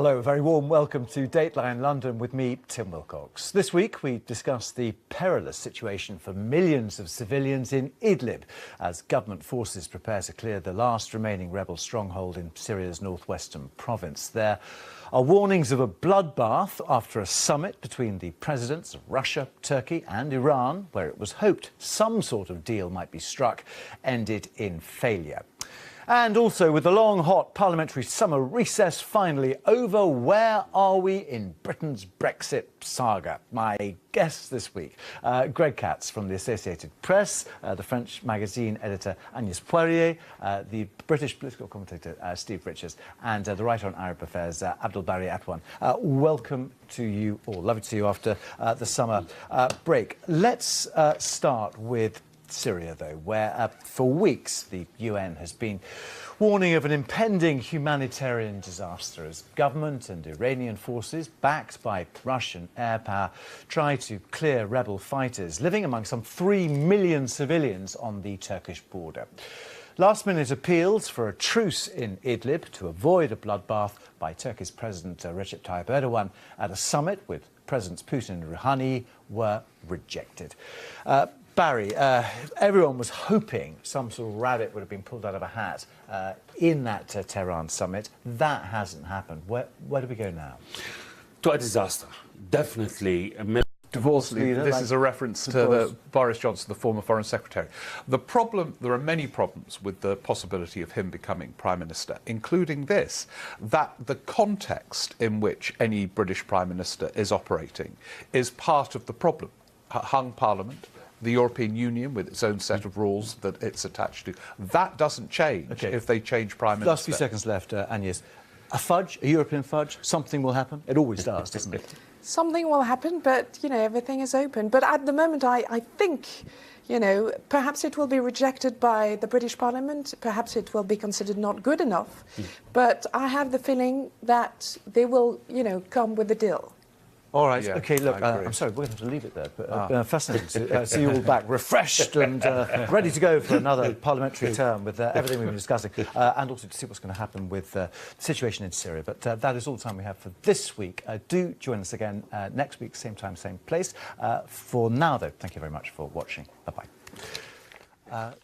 Hello, a very warm welcome to Dateline London with me, Tim Wilcox. This week we discuss the perilous situation for millions of civilians in Idlib as government forces prepare to clear the last remaining rebel stronghold in Syria's northwestern province. There are warnings of a bloodbath after a summit between the presidents of Russia, Turkey and Iran, where it was hoped some sort of deal might be struck, ended in failure. And also, with the long, hot parliamentary summer recess finally over, where are we in Britain's Brexit saga? My guests this week, Greg Katz from the Associated Press, the French magazine editor Agnès Poirier, the British political commentator Steve Richards, and the writer on Arab affairs Abdul Bari Atwan. Welcome to you all. Lovely to see you after the summer break. Let's start with Syria, though, where for weeks the UN has been warning of an impending humanitarian disaster as government and Iranian forces, backed by Russian air power, try to clear rebel fighters living among some 3 million civilians on the Turkish border. Last-minute appeals for a truce in Idlib to avoid a bloodbath by Turkey's President Recep Tayyip Erdogan at a summit with Presidents Putin and Rouhani were rejected. Barry, everyone was hoping some sort of rabbit would have been pulled out of a hat in that Tehran summit. That hasn't happened. Where do we go now? To a disaster. Definitely. Divorce leader. This is a reference to Boris Johnson, the former Foreign Secretary. There are many problems with the possibility of him becoming Prime Minister, including this, that the context in which any British Prime Minister is operating is part of the problem. Hung Parliament, the European Union with its own set of rules that it's attached to. That doesn't change if they change Prime Minister. Last few seconds left, Agnès. A European fudge, something will happen? It always does, doesn't it? Something will happen, but, everything is open. But at the moment, I think, perhaps it will be rejected by the British Parliament. Perhaps it will be considered not good enough. But I have the feeling that they will, come with a deal. All right. Yeah, OK, look, I'm sorry, we're going to have to leave it there. But fascinating to see you all back refreshed and ready to go for another parliamentary term with everything we've been discussing, and also to see what's going to happen with the situation in Syria. But that is all the time we have for this week. Do join us again next week, same time, same place. For now, though, thank you very much for watching. Bye-bye.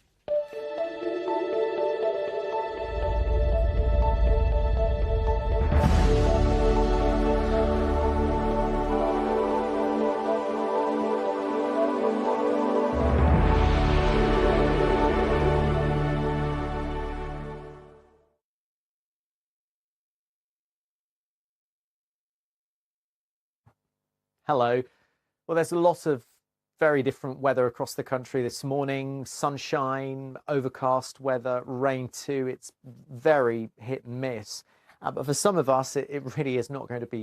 Hello. Well, there's a lot of very different weather across the country this morning. Sunshine, overcast weather, rain too. It's very hit and miss. But for some of us, it really is not going to be